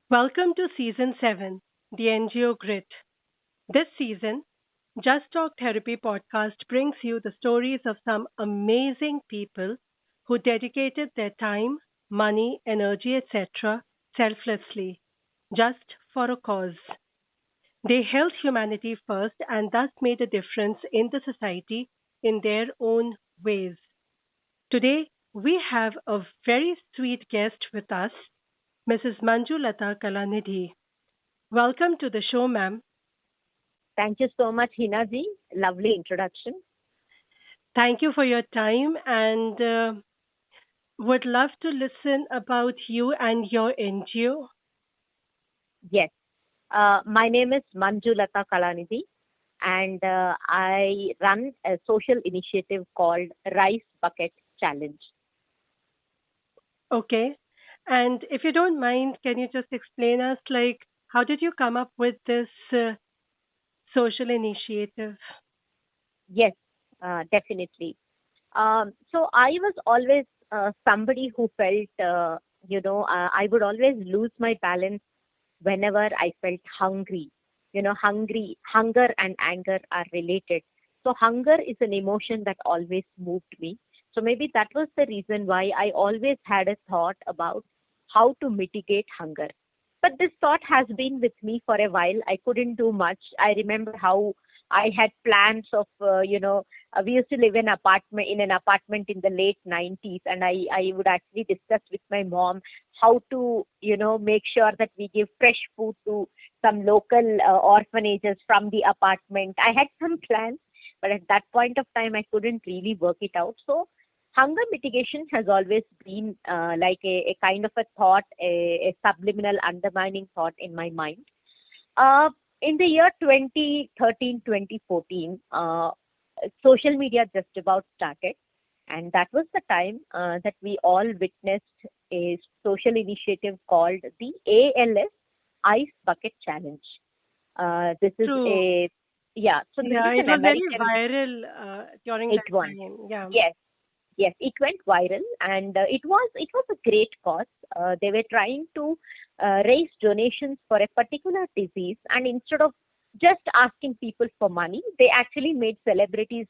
Welcome to Season 7, the NGO Grit. This season, Just Talk Therapy podcast brings you the stories of some amazing people who dedicated their time, money, energy, etc. selflessly, just for a cause. They held humanity first and thus made a difference in the society in their own ways. Today, we have a very sweet guest with us, Mrs. Manju Latha Kalanidhi. Welcome to the show, ma'am. Thank you so much, Hina ji. Lovely introduction. Thank you for your time and would love to listen about you and your NGO. Yes, my name is Manju Latha Kalanidhi, and I run a social initiative called Rice Bucket Challenge. Okay. And if you don't mind, can you just explain us, like, how did you come up with this social initiative? Yes, definitely. So I was always somebody who felt, I would always lose my balance whenever I felt hungry. Hunger and anger are related. So hunger is an emotion that always moved me. So maybe that was the reason why I always had a thought about how to mitigate hunger. But this thought has been with me for a while. I couldn't do much. I remember how I had plans of, we used to live in an apartment in the late 90s, and I would actually discuss with my mom how to, make sure that we give fresh food to some local orphanages from the apartment. I had some plans, but at that point of time, I couldn't really work it out. So hunger mitigation has always been like a kind of a thought, a subliminal undermining thought in my mind. Uh, in the year 2013, 2014, social media just about started. And that was the time that we all witnessed a social initiative called the ALS Ice Bucket Challenge. This is True. a, yeah, so this Yeah, is it an was very American, viral during it that won. time. Yeah. Yes, yes, it went viral, and it was a great cause. They were trying to raise donations for a particular disease, and instead of just asking people for money, they actually made celebrities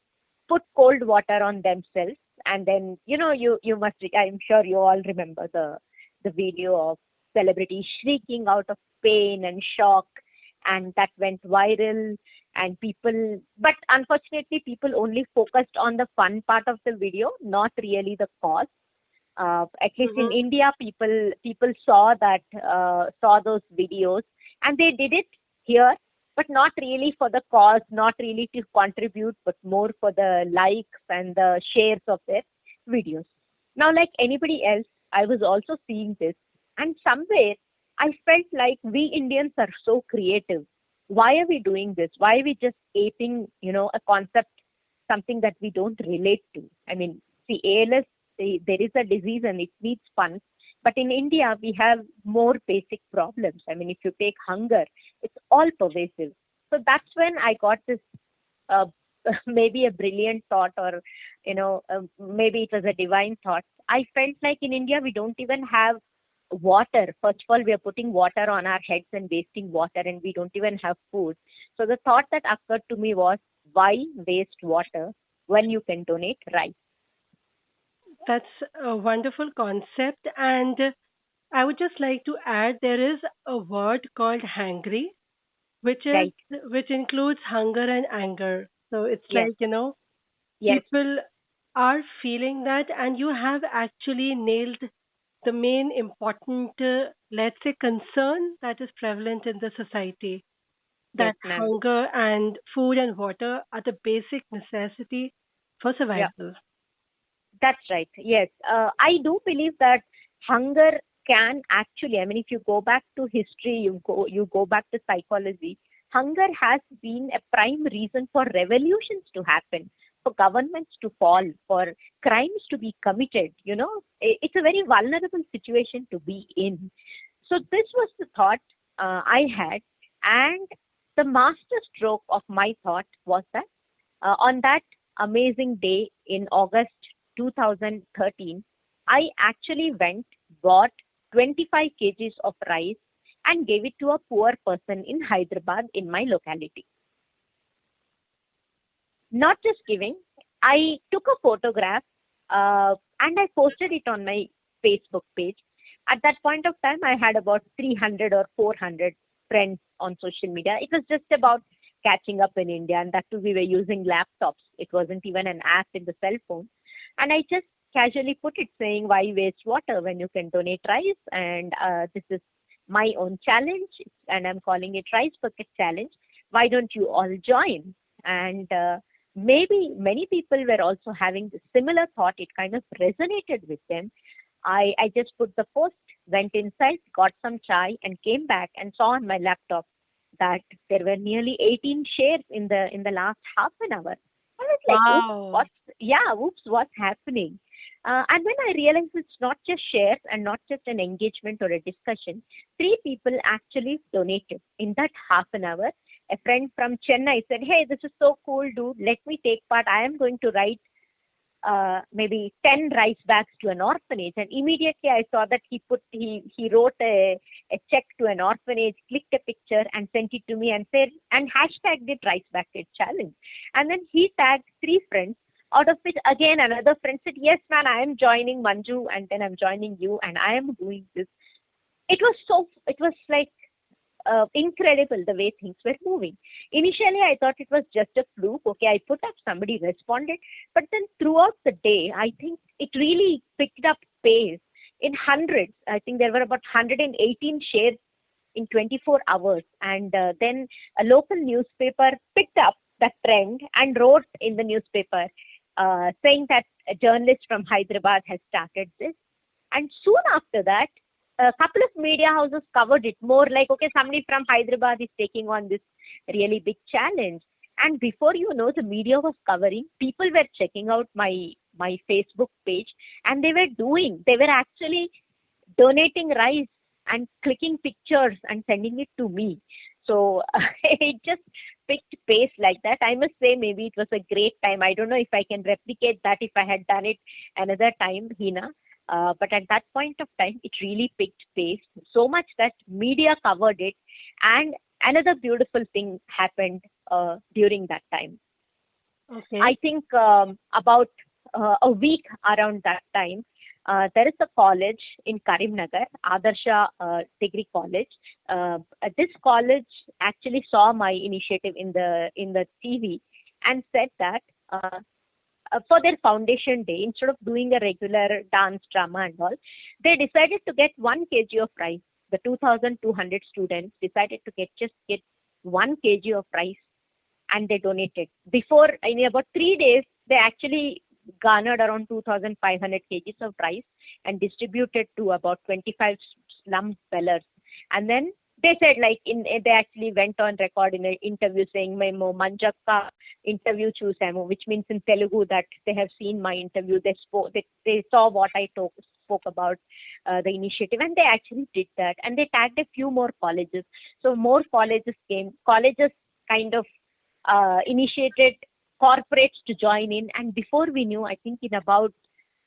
put cold water on themselves, and then you must. I'm sure you all remember the video of celebrities shrieking out of pain and shock, and that went viral. And people, but unfortunately, people only focused on the fun part of the video, not really the cause. At least in Mm-hmm. India, people saw those videos, and they did it here, but not really for the cause, not really to contribute, but more for the likes and the shares of their videos. Now, like anybody else, I was also seeing this, and somewhere I felt like we Indians are so creative. Why are we doing this? Why are we just aping, a concept, something that we don't relate to? I mean, see, ALS, there is a disease and it needs funds. But in India, we have more basic problems. I mean, if you take hunger, it's all pervasive. So that's when I got this uh, maybe a brilliant thought, or maybe it was a divine thought. I felt like in India we don't even have water. First of all, we are putting water on our heads and wasting water, and we don't even have food. So the thought that occurred to me was, why waste water when you can donate rice? That's a wonderful concept. And I would just like to add there is a word called hangry, which is Right. which includes hunger and anger. So it's Yes. like, Yes. people are feeling that, and you have actually nailed the main important, let's say, concern that is prevalent in the society, Yes, that ma'am. hunger and food and water are the basic necessity for Yeah. survival. That's right. Yes. I do believe that hunger can actually, I mean, if you go back to history, you go back to psychology, hunger has been a prime reason for revolutions to happen, for governments to fall, for crimes to be committed. It's a very vulnerable situation to be in. So this was the thought I had, and the master stroke of my thought was that on that amazing day in August 2013, I actually went, bought 25 kgs of rice, and gave it to a poor person in Hyderabad in my locality. Not just giving, I took a photograph and I posted it on my Facebook page. At that point of time, I had about 300 or 400 friends on social media. It was just about catching up in India, and that too we were using laptops. It wasn't even an app in the cell phone. And I just casually put it saying, why waste water when you can donate rice? And this is my own challenge, and I'm calling it Rice Bucket Challenge. Why don't you all join? And maybe many people were also having the similar thought. It kind of resonated with them. I just put the post, went inside, got some chai, and came back and saw on my laptop that there were nearly 18 shares in the last half an hour. I was like, Wow. oops, what's happening? And then I realized it's not just shares and not just an engagement or a discussion. Three people actually donated in that half an hour. A friend from Chennai said, hey, this is so cool, dude. Let me take part. I am going to write maybe 10 rice bags to an orphanage. And immediately I saw that he wrote a check to an orphanage, clicked a picture and sent it to me and said, and hashtagged it Rice Bucket Challenge. And then he tagged three friends, out of which again another friend said, yes, man, I am joining Manju, and then I'm joining you, and I am doing this. It was like incredible the way things were moving. Initially, I thought it was just a fluke. Okay, I put up, somebody responded. But then throughout the day, I think it really picked up pace in hundreds. I think there were about 118 shares in 24 hours. And then a local newspaper picked up that trend and wrote in the newspaper saying that a journalist from Hyderabad has started this. And soon after that, a couple of media houses covered it more like, okay, somebody from Hyderabad is taking on this really big challenge. And before you know, the media was covering, people were checking out my Facebook page, and they were actually donating rice and clicking pictures and sending it to me. So it just picked pace like that. I must say, maybe it was a great time. I don't know if I can replicate that if I had done it another time, Hina. But at that point of time, it really picked pace so much that media covered it. And another beautiful thing happened during that time. Okay. I think about a week around that time, there is a college in Karimnagar, Adarsha Degree College. This college actually saw my initiative in the TV and said that for their foundation day, instead of doing a regular dance, drama and all, they decided to get 1 kg of rice. The 2,200 students decided to get 1 kg of rice, and they donated. Before, in about 3 days, they actually garnered around 2,500 kgs of rice and distributed to about 25 slum dwellers. And then they said, like, they actually went on record in an interview saying, "Memo Manjakka interview chusamo," which means in Telugu that they have seen my interview. They saw what I spoke about the initiative, and they actually did that. And they tagged a few more colleges. So more colleges came. Colleges kind of initiated corporates to join in. And before we knew, I think in about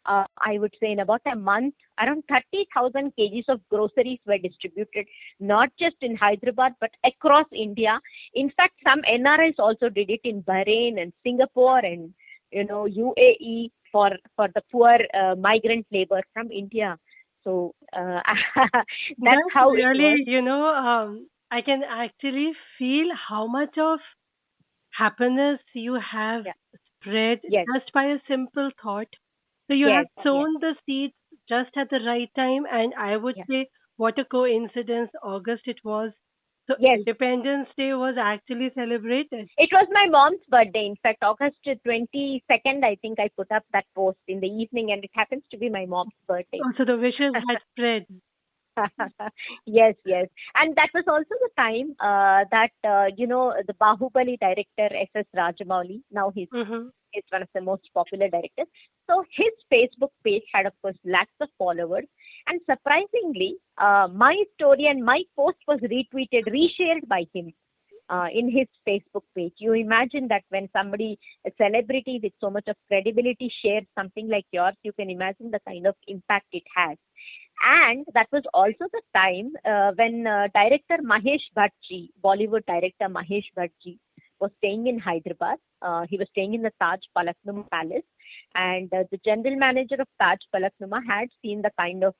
I would say in about a month, around 30,000 kgs of groceries were distributed, not just in Hyderabad, but across India. In fact, some NRIs also did it in Bahrain and Singapore and, UAE for the poor migrant labor from India. So that's how really, it was. I can actually feel how much of happiness you have Yeah. spread Yes. just by a simple thought. So you have Yes. Yes. sown the seeds just at the right time, and I would Yeah. say, what a coincidence, August it was. So Yes. Independence Day was actually celebrated. It was my mom's birthday. In fact, August 22nd, I think I put up that post in the evening, and it happens to be my mom's birthday. Also, the wishes had spread. Yes, yes. And that was also the time that, the Bahubali director, S.S. Rajamouli, now Mm-hmm. he's one of the most popular directors. So his Facebook page had, of course, lakhs of followers. And surprisingly, my story and my post was retweeted, reshared by him in his Facebook page. You imagine that when somebody, a celebrity with so much of credibility, shares something like yours, you can imagine the kind of impact it has. And that was also the time when director Mahesh Bhattji, Bollywood director Mahesh Bhattji, was staying in Hyderabad. He was staying in the Taj Palaknuma Palace, and the general manager of Taj Palaknuma had seen the kind of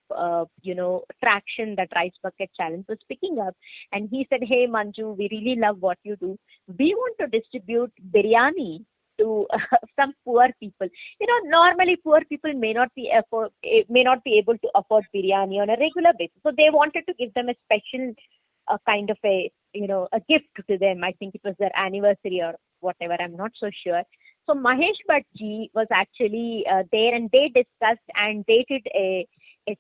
traction that Rice Bucket Challenge was picking up, and he said, "Hey Manju, we really love what you do. We want to distribute biryani to some poor people. Normally poor people may not be able to afford biryani on a regular basis. So they wanted to give them a special kind of a gift to them. I think it was their anniversary or whatever. I'm not so sure. So Mahesh Bhattji was actually there, and they discussed and they did a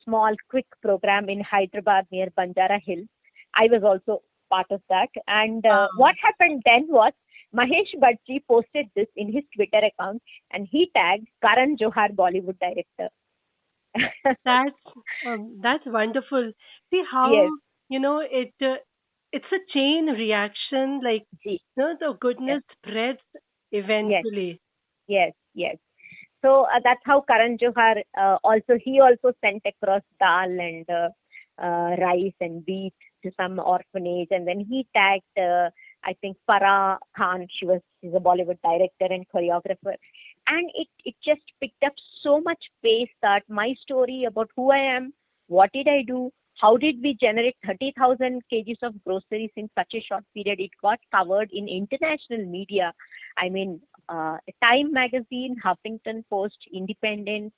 small quick program in Hyderabad near Banjara Hills. I was also part of that. And what happened then was Mahesh Bhattji posted this in his Twitter account, and he tagged Karan Johar, Bollywood director. That's wonderful. See how Yes, it's a chain reaction. Like G. the Yes, goodness spreads yes, eventually. yes, yes. So that's how Karan Johar he also sent across dal and rice and wheat to some orphanage, and then he tagged I think Farah Khan. She's a Bollywood director and choreographer, and it just picked up so much pace that my story about who I am, what did I do, how did we generate 30,000 kgs of groceries in such a short period, it got covered in international media. I mean, Time Magazine, Huffington Post, Independent,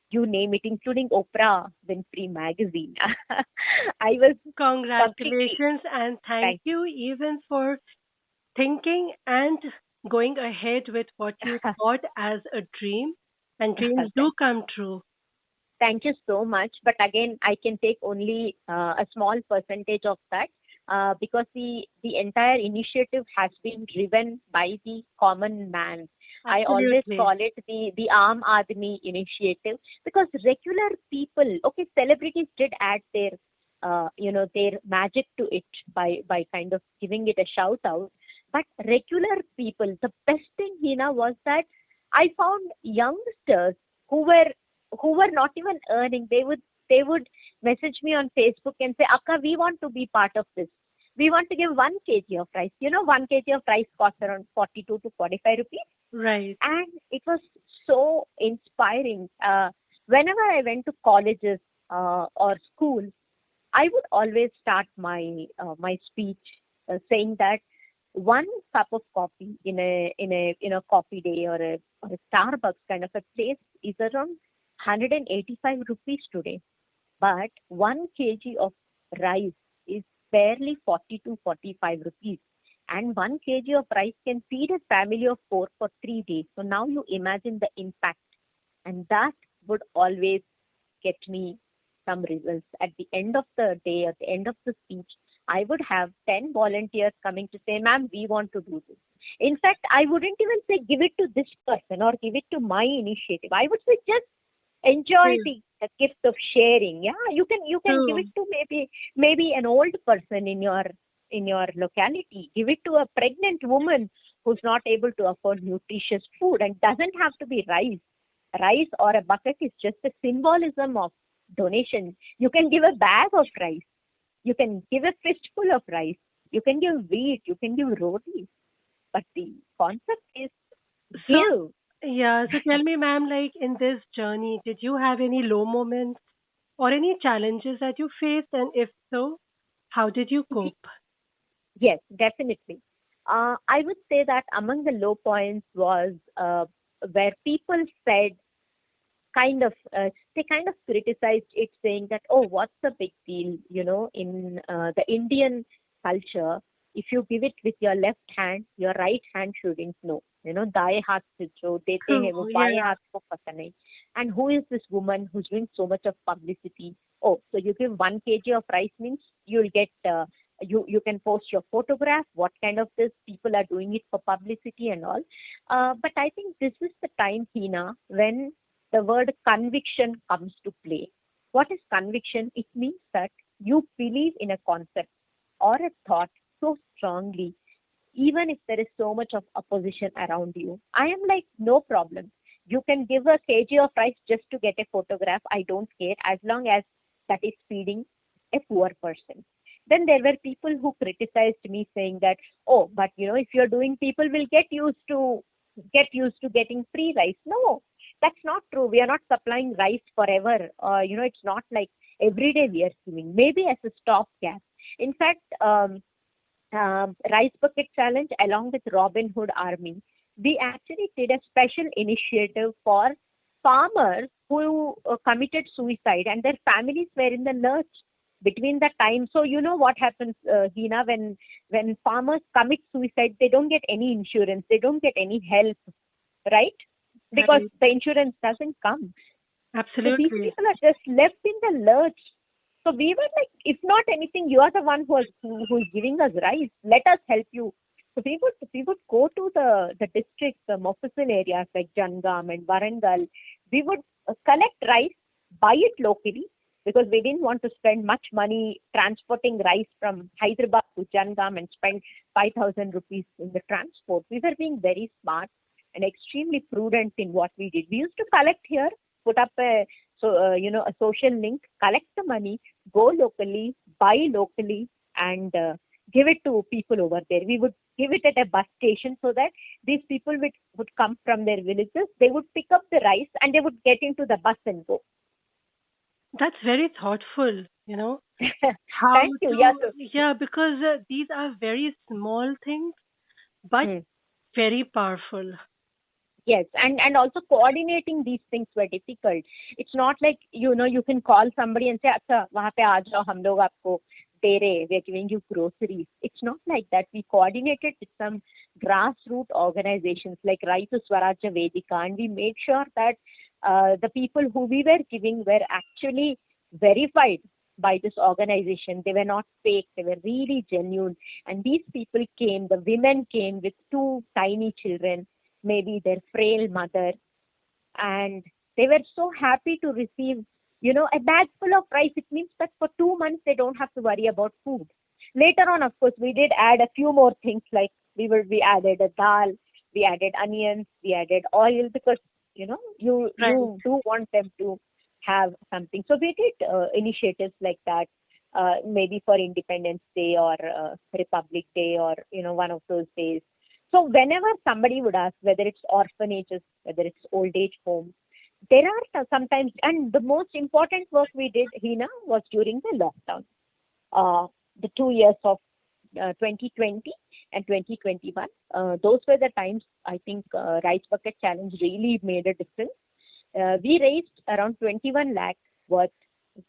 you name it, including Oprah Winfrey Magazine. I was completely, Congratulations and thank thank you even for thinking and going ahead with what you thought as a dream. And dreams do thank come true. Thank you so much. But again, I can take only a small percentage of that because the entire initiative has been driven by the common man. I always Absolutely. call it the Aam Aadmi initiative because regular people, okay, celebrities did add their magic to it by kind of giving it a shout out. But regular people, the best thing, Hina, was that I found youngsters who were not even earning. They would message me on Facebook and say, Akka, we want to be part of this. We want to give 1 kg of rice. 1 kg of rice costs around 42 to 45 rupees. Right. And it was so inspiring. Whenever I went to colleges or school, I would always start my speech saying that one cup of coffee in a coffee day or a Starbucks kind of a place is around 185 rupees today. But 1 kg of rice is barely 40 to 45 rupees. And 1 kg of rice can feed a family of four for 3 days. So now you imagine the impact. And that would always get me some results. At the end of the day, at the end of the speech, I would have 10 volunteers coming to say, ma'am, we want to do this. In fact, I wouldn't even say give it to this person or give it to my initiative. I would say just enjoy True. the gift of sharing. Yeah, you can give it True. to maybe an old person in your locality. Give it to a pregnant woman who's not able to afford nutritious food, and doesn't have to be rice or a bucket is just a symbolism of donation. You can give a bag of rice, you can give a fistful of rice, you can give wheat, you can give roti, but the concept is So, give. yeah, so tell me, ma'am, like in this journey, did you have any low moments or any challenges that you faced? And if so, how did you cope? Yes, definitely. I would say that among the low points was where people said kind of they kind of criticized it, saying that, oh, what's the big deal, in the Indian culture, if you give it with your left hand, your right hand shouldn't know, दाएं हाथ से जो देते True. हैं वो बाएं Yeah. हाथ को पता नहीं. And who is this woman who's doing so much of publicity? Oh, so you give 1 kg of rice means you'll get you can post your photograph, what kind of this, people are doing it for publicity and all. But I think this is the time, Hina, when the word conviction comes to play. What is conviction? It means that you believe in a concept or a thought so strongly, even if there is so much of opposition around you. I am like, no problem. You can give a kg of rice just to get a photograph. I don't care, as long as that is feeding a poor person. Then there were people who criticized me saying that, oh, but if you're doing, people will get used to getting free rice. No, that's not true. We are not supplying rice forever. It's not like every day we are giving. Maybe as a stopgap. In fact, Rice Bucket Challenge along with Robin Hood Army, we actually did a special initiative for farmers who committed suicide and their families were in the lurch between the time. So you know what happens, Hina, when farmers commit suicide, they don't get any insurance, they don't get any help, right? Because Right. the insurance doesn't come. So these Absolutely. people are just left in the lurch. So we were like, if not anything, you are the one who is giving us rice. Let us help you. So we would go to the districts, the Mofussil areas like Jangam and Warangal. We would collect rice, buy it locally because we didn't want to spend much money transporting rice from Hyderabad to Jangam and spend 5,000 rupees in the transport. We were being very smart and extremely prudent in what we did. We used to collect here, put up a social link, collect the money, go locally, buy locally, and give it to people over there. We would give it at a bus station so that these people would come from their villages. They would pick up the rice and they would get into the bus and go. That's very thoughtful, how Thank you. Yeah. to, yeah, because these are very small things, but Hmm. very powerful. Yes, and also coordinating these things were difficult. It's not like you can call somebody and say, "अच्छा वहाँ पे आ जाओ हम लोग आपको दे रहे, we are giving you groceries." It's not like that. We coordinated with some grassroots organizations like Raitu Swarajya Vedika, and we made sure that the people who we were giving were actually verified by this organization. They were not fake. They were really genuine. And these people came. The women came with two tiny children, maybe their frail mother, and they were so happy to receive, a bag full of rice. It means that for 2 months they don't have to worry about food. Later on, of course, we did add a few more things like we added a dal, we added onions, we added oil because Right. you do want them to have something. So we did initiatives like that. Maybe for Independence Day or Republic Day or one of those days. So whenever somebody would ask whether it's orphanages, whether it's old age homes, there are sometimes, and the most important work we did, Hina, was during the lockdown, the 2 years of 2020 and 2021. Those were the times I think Rice Bucket Challenge really made a difference. We raised around 21 lakh worth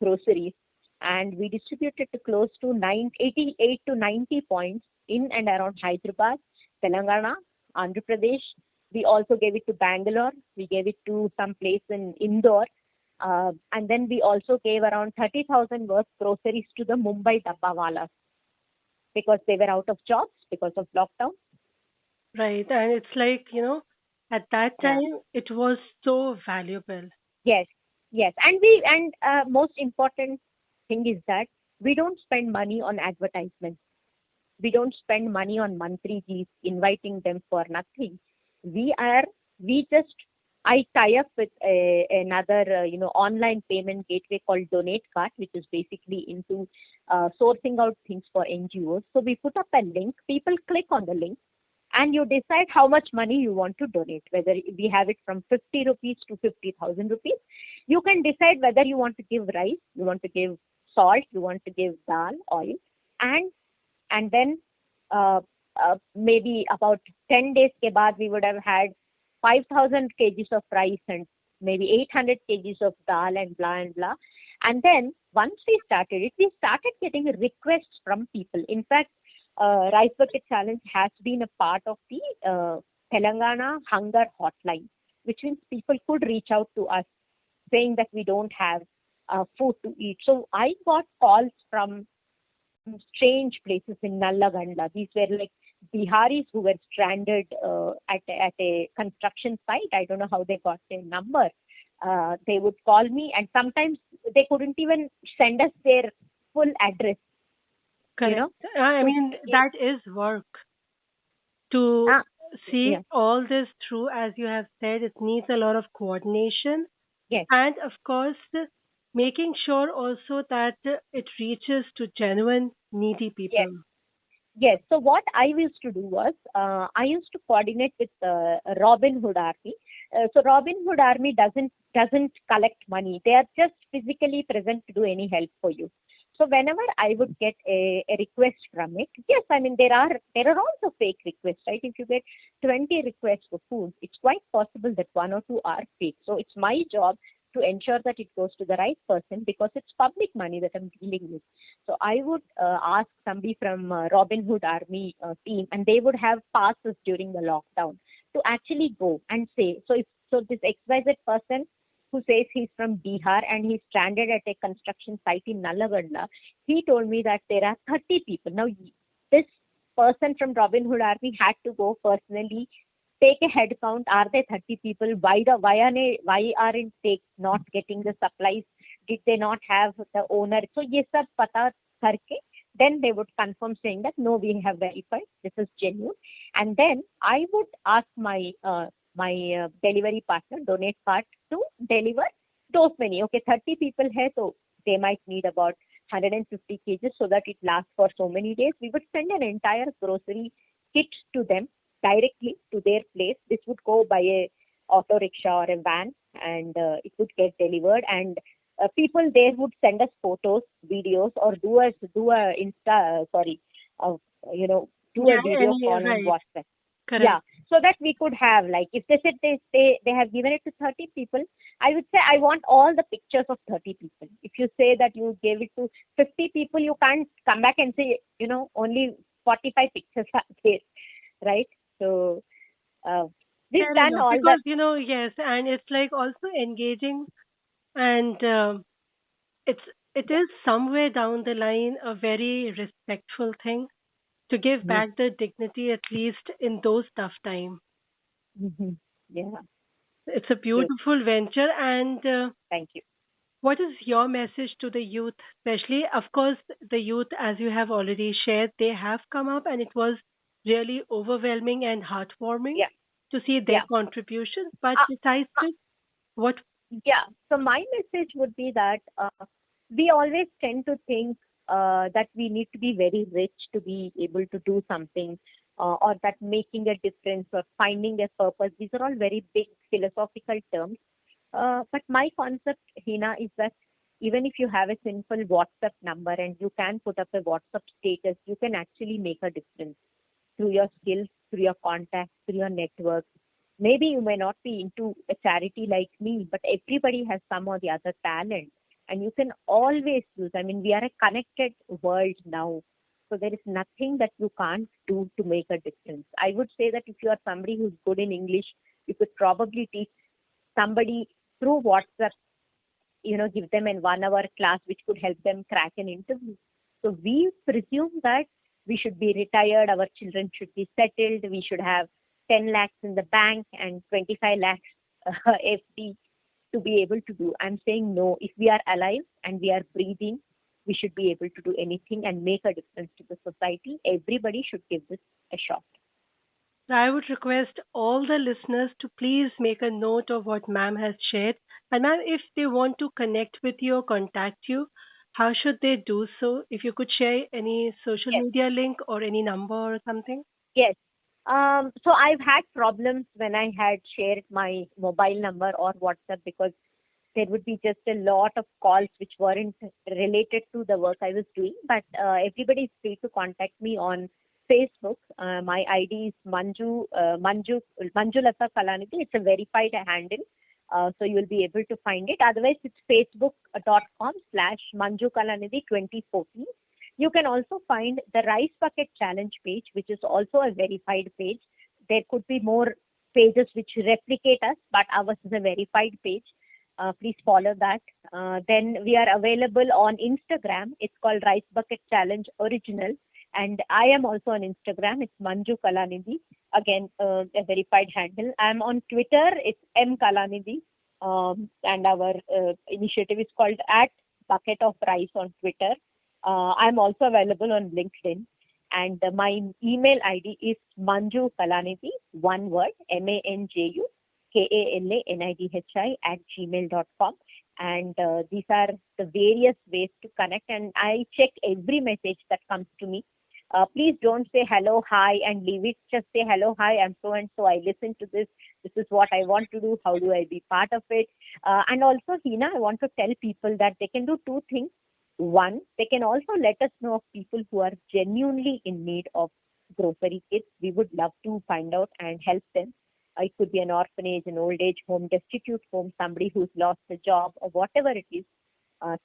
groceries and we distributed to close to 88 to 90 points in and around Hyderabad, Telangana, Andhra Pradesh. We also gave it to Bangalore. We gave it to some place in Indore. And then we also gave around 30,000 worth groceries to the Mumbai Dabbawalas because they were out of jobs because of lockdown. Right. And it's like, at that Yeah. time, it was so valuable. Yes. Yes. And most important thing is that we don't spend money on advertisements. We don't spend money on Mantriji inviting them for nothing. We are, we just, I tie up with another, online payment gateway called Donate Cart, which is basically into sourcing out things for NGOs. So we put up a link, people click on the link, and you decide how much money you want to donate, whether we have it from 50 rupees to 50,000 rupees. You can decide whether you want to give rice, you want to give salt, you want to give dal, oil, and then uh, maybe about 10 days ke baad we would have had 5,000 kgs of rice and maybe 800 kgs of dal and blah and blah. And then once we started it, we started getting requests from people. In fact, Rice Bucket Challenge has been a part of the Telangana Hunger Hotline, which means people could reach out to us saying that we don't have food to eat. So I got calls from strange places in Nallaganda. These were like Biharis who were stranded at a construction site. I don't know how they got their number. They would call me, and sometimes they couldn't even send us their full address. You Correct. know, I so mean, that is work to ah, see yeah, all this through, as you have said. It needs a lot of coordination yes, and, of course, making sure also that it reaches to genuine needy Yes. people. Yes. So what I used to do was, I used to coordinate with Robin Hood Army. So Robin Hood Army doesn't collect money. They are just physically present to do any help for you. So whenever I would get a request from it, yes, I mean there are also fake requests, right? If you get 20 requests for food, it's quite possible that one or two are fake. So it's my job to ensure that it goes to the right person, because it's public money that I'm dealing with. So I would ask somebody from Robin Hood Army team, and they would have passes during the lockdown to actually go and say. So this XYZ person who says he's from Bihar and he's stranded at a construction site in Nalaganda, he told me that there are 30 people. Now this person from Robin Hood Army had to go personally, take a head count. Are there 30 people? Why aren't they not getting the supplies? Did they not have the owner? So ये सब पता करके then they would confirm saying that no, we have verified, this is genuine. And then I would ask my delivery partner, donate part, to deliver those many. Okay, 30 people hai, so they might need about 150 kgs so that it lasts for so many days. We would send an entire grocery kit to them directly to their place. This would go by a auto rickshaw or a van, and it would get delivered. And people there would send us photos, videos, or do a insta sorry, uh, you know, do a Yeah, video any call on right, WhatsApp. correct. Yeah, so that we could have, like, if they said they have given it to 30 people, I would say I want all the pictures of 30 people. If you say that you gave it to 50 people, you can't come back and say, only 45 pictures are there, right? So uh, we've Fair done enough. all the. Because, yes, and it's like also engaging, and it's it Yeah. is somewhere down the line a very respectful thing to give Yes. back the dignity, at least in those tough times. Hmm. Yeah. It's a True. beautiful venture. And Thank you. what is your message to the youth, especially, of course, the youth, as you have already shared, they have come up, and it was really overwhelming and heartwarming Yeah. to see their Yeah. contribution. But Uh, besides uh, this, what? yeah. So my message would be that we always tend to think that we need to be very rich to be able to do something, or that making a difference or finding a purpose. These are all very big philosophical terms. But my concept, Hina, is that even if you have a simple WhatsApp number and you can put up a WhatsApp status, you can actually make a difference through your skills, through your contacts, through your network. Maybe you may not be into a charity like me, but everybody has some or the other talent, and you can always use. I mean, we are a connected world now, so there is nothing that you can't do to make a difference. I would say that if you are somebody who's good in English, you could probably teach somebody through WhatsApp, give them a 1 hour class which could help them crack an interview. So we presume that we should be retired, our children should be settled, we should have 10 lakhs in the bank and 25 lakhs FD to be able to do. I'm saying no. If we are alive and we are breathing, we should be able to do anything and make a difference to the society. Everybody should give this a shot. So I would request all the listeners to please make a note of what ma'am has shared. And ma'am, if they want to connect with you or contact you, how should they do so? If you could share any social Yes. media link or any number or something. Yes. So I've had problems when I had shared my mobile number or WhatsApp, because there would be just a lot of calls which weren't related to the work I was doing. But everybody is free to contact me on Facebook. My ID is Manju Latha Kalanidhi. It's a verified handle. So you'll be able to find it. Otherwise, it's facebook.com/Manju Kalanidhi 2014. You can also find the Rice Bucket Challenge page, which is also a verified page. There could be more pages which replicate us, but ours is a verified page. Please follow that. Then we are available on Instagram. It's called Rice Bucket Challenge Original. And I am also on Instagram. It's Manju Kalanidhi. Again, a verified handle. I'm on Twitter. It's M Kalanidhi. And our initiative is called at Bucket of Rice on Twitter. I'm also available on LinkedIn. And my email ID is Manju Kalanidhi, one word, MANJU KALANIDHI @gmail.com. And these are the various ways to connect. And I check every message that comes to me. Please don't say hello, hi, and leave it. Just say hello, hi, I'm so and so. I listen to this. This is what I want to do. How do I be part of it? And also, Hina, I want to tell people that they can do two things. One, they can also let us know of people who are genuinely in need of grocery kits. We would love to find out and help them. It could be an orphanage, an old age home, destitute home, somebody who's lost a job, or whatever it is.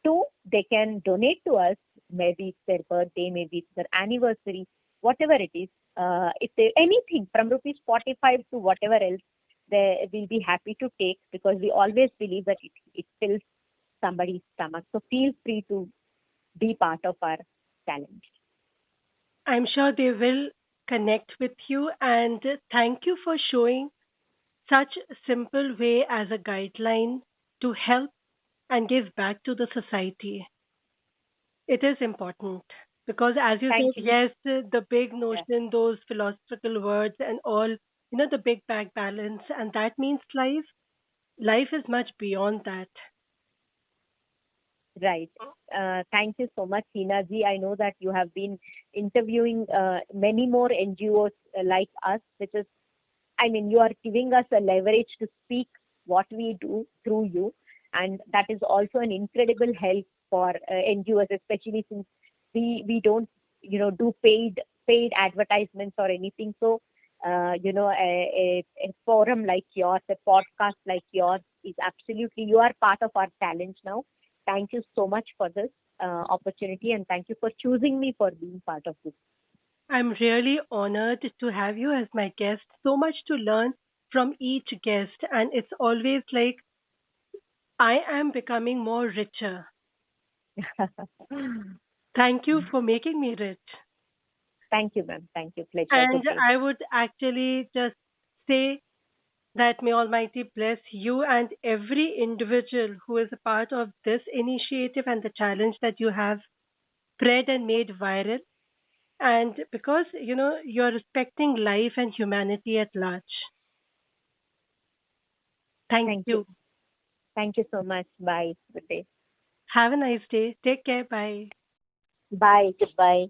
Two, they can donate to us. Maybe it's their birthday, maybe it's their anniversary, whatever it is. If they anything from rupees 45 to whatever else, they will be happy to take, because we always believe that it fills somebody's stomach. So feel free to be part of our challenge. I'm sure they will connect with you, and thank you for showing such a simple way as a guideline to help and give back to the society. It is important because, as you Thank said, you. yes, the big Yeah. notion, those philosophical words, and all, the big bag balance, and that means life. Life is much beyond that. Right. Thank you so much, Hina ji. I know that you have been interviewing many more NGOs like us, which is, I mean, you are giving us a leverage to speak what we do through you. And that is also an incredible help for NGOs, especially since we don't, do paid advertisements or anything. So, a forum like yours, a podcast like yours is absolutely, you are part of our challenge now. Thank you so much for this opportunity, and thank you for choosing me for being part of this. I'm really honored to have you as my guest. So much to learn from each guest, and it's always like I am becoming more richer. Thank you for making me rich. Thank you, ma'am. Thank you. Pleasure. And Good day. I would actually just say that may Almighty bless you and every individual who is a part of this initiative and the challenge that you have spread and made viral. And because, you're respecting life and humanity at large. Thank Thank you. you. Thank you so much. Bye. Good day. Have a nice day. Take care. Bye. Bye. Goodbye.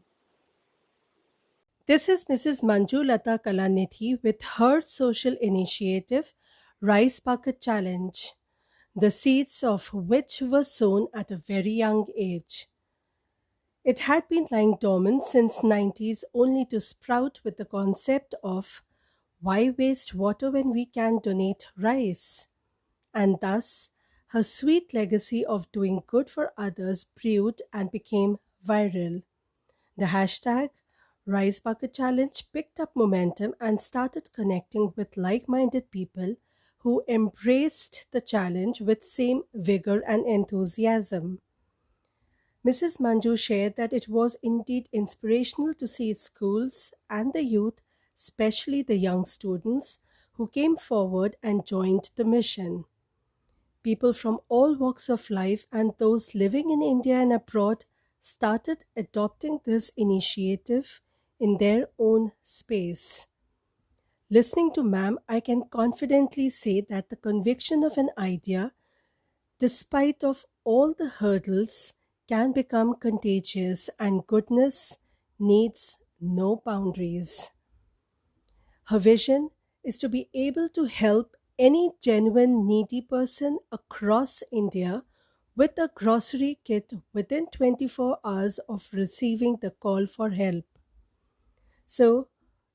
This is Mrs. Manju Latha Kalanidhi with her social initiative, Rice Bucket Challenge, the seeds of which were sown at a very young age. It had been lying dormant since 90s only to sprout with the concept of why waste water when we can donate rice? And thus, her sweet legacy of doing good for others brewed and became viral. The hashtag Rice Bucket Challenge picked up momentum and started connecting with like minded people who embraced the challenge with same vigor and enthusiasm. Mrs. Manju shared that it was indeed inspirational to see schools and the youth, especially the young students, who came forward and joined the mission. People from all walks of life and those living in India and abroad started adopting this initiative in their own space. Listening to Ma'am, I can confidently say that the conviction of an idea, despite of all the hurdles, can become contagious and goodness needs no boundaries. Her vision is to be able to help any genuine needy person across India with a grocery kit within 24 hours of receiving the call for help. So,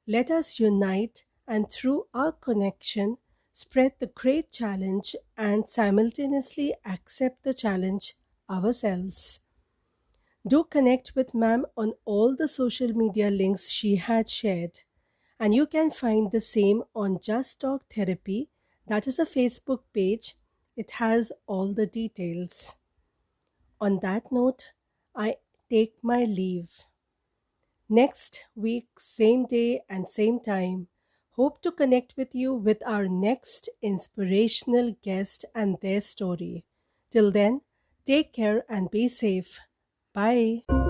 let us unite and through our connection spread the great challenge and simultaneously accept the challenge ourselves. Do connect with Ma'am on all the social media links she had shared. And you can find the same on Just Talk Therapy. That is a Facebook page. It has all the details. On that note, I take my leave. Next week, same day and same time. Hope to connect with you with our next inspirational guest and their story. Till then, take care and be safe. Bye.